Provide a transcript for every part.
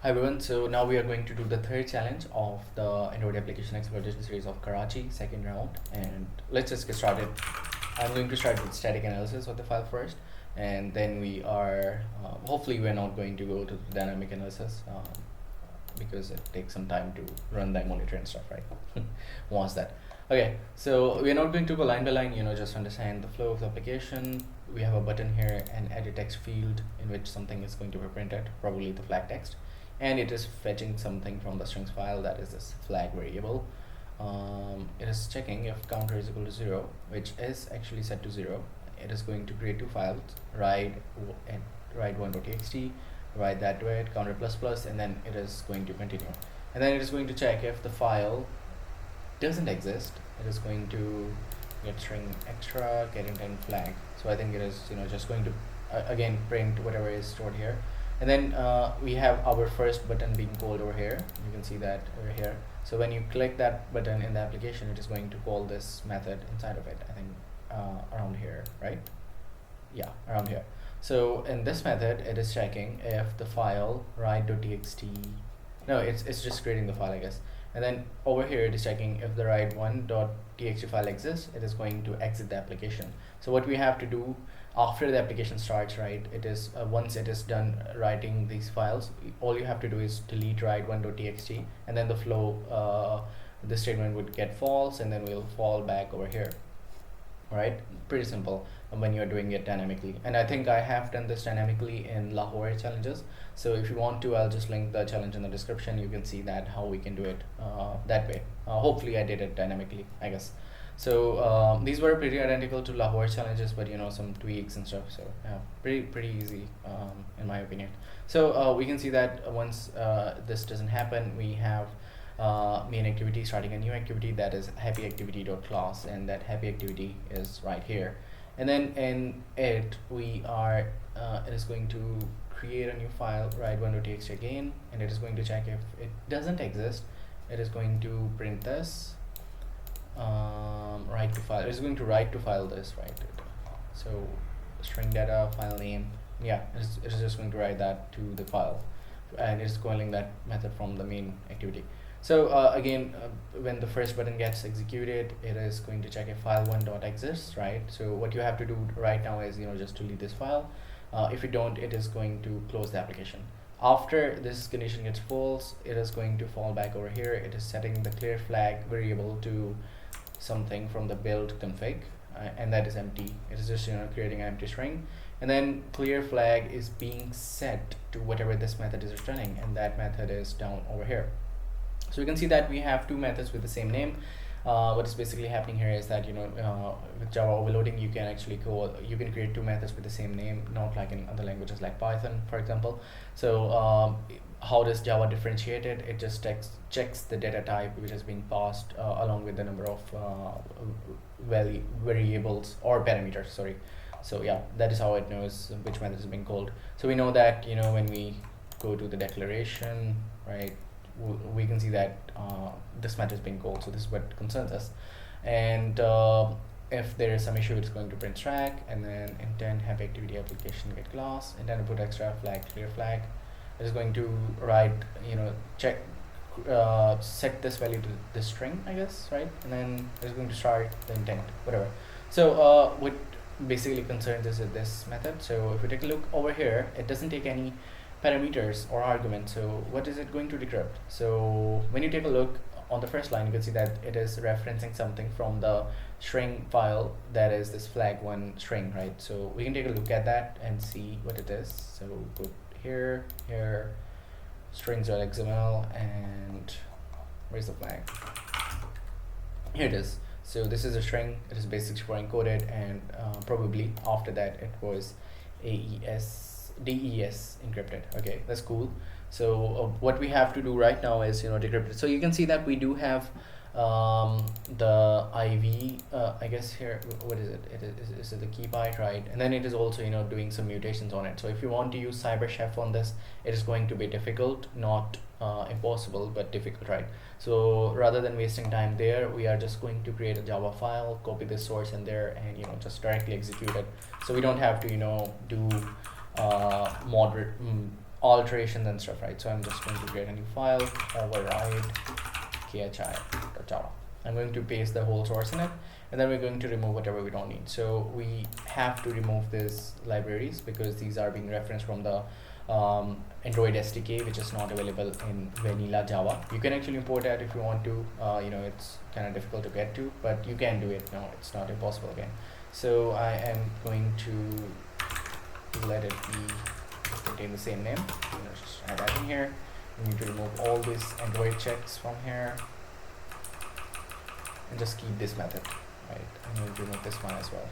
Hi everyone, so now we are going to do the third challenge of the Android application exploitation series of Karachi, second round, and let's just get started. I'm going to start with static analysis of the file first, and then we are, hopefully we're not going to go to dynamic analysis because it takes some time to run the monitor and stuff, right? Wants that. Okay, so we're not going to go line by line, just understand the flow of the application. We have a button here and edit text field in which something is going to be printed, probably the flag text. And it is fetching something from the strings file, that is this flag variable. It is checking if counter is equal to 0, which is actually set to 0. It is going to create two files, write and write1.txt, write that to it, counter plus plus, and then it is going to continue. And then it is going to check if the file doesn't exist. It is going to get string extra, get intent flag. So I think it is just going to again print whatever is stored here. And then we have our first button being called over here. You can see that over here. So when you click that button in the application, it is going to call this method inside of it. I think around here, right? Yeah, around here. So in this method, it is checking if the file write.txt. No, it's just creating the file, I guess. And then over here, it is checking if the write1.txt file exists. It is going to exit the application. So what we have to do after the application starts, right, it is once it is done writing these files, all you have to do is delete write1.txt, and then the flow, this statement would get false, and then we'll fall back over here. Right, pretty simple when you're doing it dynamically. And I think I have done this dynamically in Lahore challenges, so if you want to, I'll just link the challenge in the description. You can see that how we can do it that way. Hopefully I did it dynamically, I guess. So these were pretty identical to Lahore challenges, but some tweaks and stuff. So yeah, pretty easy in my opinion. So we can see that once this doesn't happen, we have main activity starting a new activity, that is happy activity.class, and that happy activity is right here. And then in it we are it is going to create a new file, write1.txt again, and it is going to check if it doesn't exist. It is going to print this write to file. It is going to write to file this, right? So string data, file name, yeah, it is just going to write that to the file, and it is calling that method from the main activity. So again, when the first button gets executed, it is going to check if file1.exists, right? So what you have to do right now is just delete this file. If you don't, it is going to close the application. After this condition gets false, it is going to fall back over here. It is setting the clear flag variable to something from the build config, and that is empty. It is just creating an empty string, and then clear flag is being set to whatever this method is returning, and that method is down over here. So you can see that we have two methods with the same name. What is basically happening here is that with Java overloading, you can actually create two methods with the same name, not like in other languages like Python, for example. So how does Java differentiate it? It just checks the data type which is being passed along with the number of variables or parameters, sorry. So yeah, that is how it knows which method is being called. So we know that when we go to the declaration, right, we can see that this method is being called. So this is what concerns us. And if there is some issue, it's going to print stack, and then intent happy activity application get class, and then put extra flag clear flag. It is going to write check set this value to this string, I guess, right? And then it's going to start the intent, whatever. So what basically concerns us is this method. So if we take a look over here, it doesn't take any parameters or arguments. So what is it going to decrypt? So when you take a look on the first line, you can see that it is referencing something from the string file, that is this flag1 string, right? So we can take a look at that and see what it is. So put here strings.xml, and where's the flag? Here it is. So this is a string. It is base64 encoded, and probably after that it was DES encrypted. Okay, that's cool. So what we have to do right now is decrypt it. So you can see that we do have the IV, I guess here, what is it? Is it the key byte, right? And then it is also doing some mutations on it. So if you want to use CyberChef on this, it is going to be difficult, not impossible, but difficult, right? So rather than wasting time there, we are just going to create a Java file, copy the source in there, and just directly execute it. So we don't have to do moderate alterations and stuff, right? So I'm just going to create a new file, OverRide khi.java. I'm going to paste the whole source in it, and then we're going to remove whatever we don't need. So we have to remove these libraries because these are being referenced from the Android SDK, which is not available in vanilla Java. You can actually import that if you want to. It's kind of difficult to get to, but you can do it. No, it's not impossible again. So I am going to let it be contain the same name. Just add that in here. We need to remove all these Android checks from here and just keep this method, right? I'm going to remove this one as well.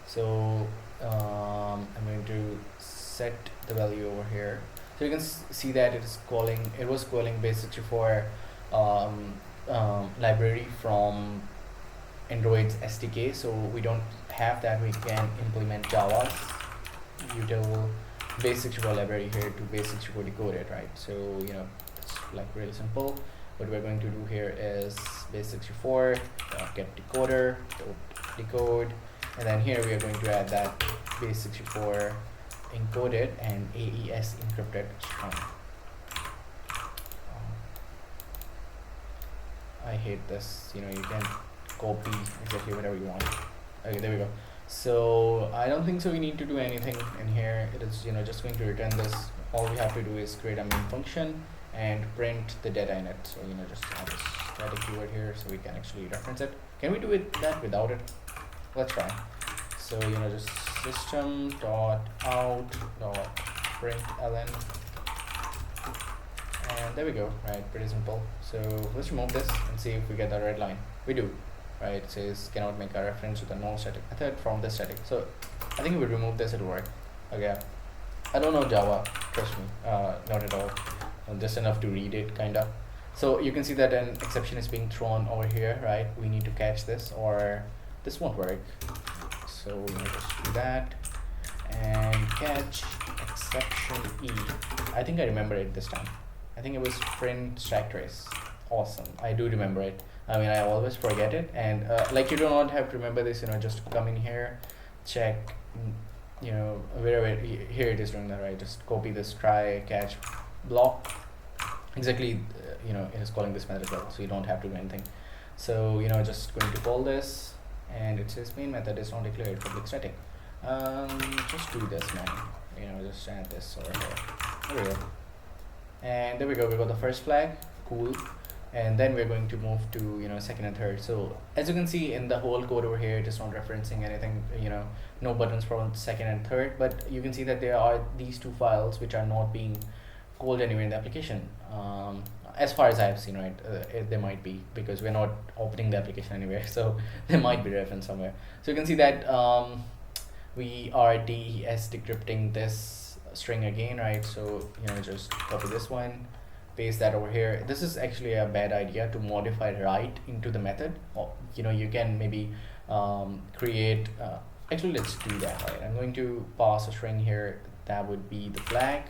So I'm going to set the value over here. So you can see that it was calling base64 library from Android's SDK. So we don't have that. We can implement Java's util base64 library here to base64 decode it, right? So it's like really simple. What we're going to do here is base64 get decoder decode, and then here we are going to add that base64 encoded and AES encrypted string. I hate this. You can copy exactly whatever you want. Okay, there we go. So I don't think so we need to do anything in here. It is just going to return this. All we have to do is create a main function and print the data in it. So just add this static keyword here so we can actually reference it. Can we do that without it? Let's try. So just system.out.println, and there we go, right? Pretty simple. So let's remove this and see if we get the red line. We do, right? It says cannot make a reference to the non-static method from the static. So I think if we remove this, it'll work. Okay, I don't know Java, trust me, not at all. Just enough to read it, kinda. So you can see that an exception is being thrown over here, right? We need to catch this or this won't work. So we need to just do that and catch exception E. I think I remember it this time. I think it was print stack trace. Awesome, I do remember it. I mean, I always forget it, and like you do not have to remember this. Just come in here, check, wherever here it is doing that, right? Just copy this try catch block. Exactly, it is calling this method as well, so you don't have to do anything. So just going to call this, and it says main method is not declared public static. Just do this, man. Just add this over here. There we go. And there we go. We got the first flag. Cool. And then we're going to move to second and third. So as you can see in the whole code over here, it is not referencing anything. No buttons for second and third. But you can see that there are these two files which are not being called anywhere in the application. As far as I've seen, right? There might be, because we're not opening the application anywhere, so there might be reference somewhere. So you can see that we are DES decrypting this string again, right? So just copy this one, paste that over here. This is actually a bad idea to modify right into the method. Or, you can maybe create. Actually, let's do that. Right? I'm going to pass a string here. That would be the flag,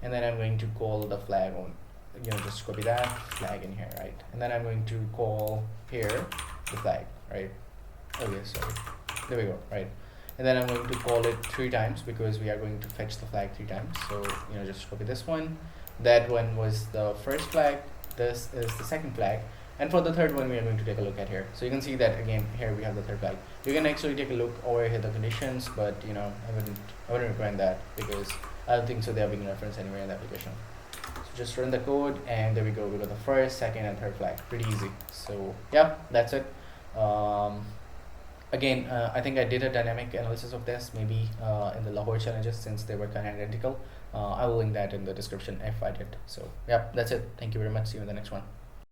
and then I'm going to call the flag on. Just copy that flag in here, right? And then I'm going to call here the flag, right? Okay, sorry. There we go, right? And then I'm going to call it 3 times because we are going to fetch the flag 3 times. So just copy this one. That one was the first flag. This is the second flag. And for the third one, we are going to take a look at here. So you can see that again here we have the third flag. You can actually take a look over here the conditions, but I wouldn't recommend that because I don't think so they are being referenced anywhere in the application. Just run the code, and there we go. We got the first, second, and third flag. Pretty easy. So yeah, that's it. Again, I think I did a dynamic analysis of this maybe in the Lahore challenges, since they were kind of identical. I will link that in the description if I did. So yeah, that's it. Thank you very much. See you in the next one.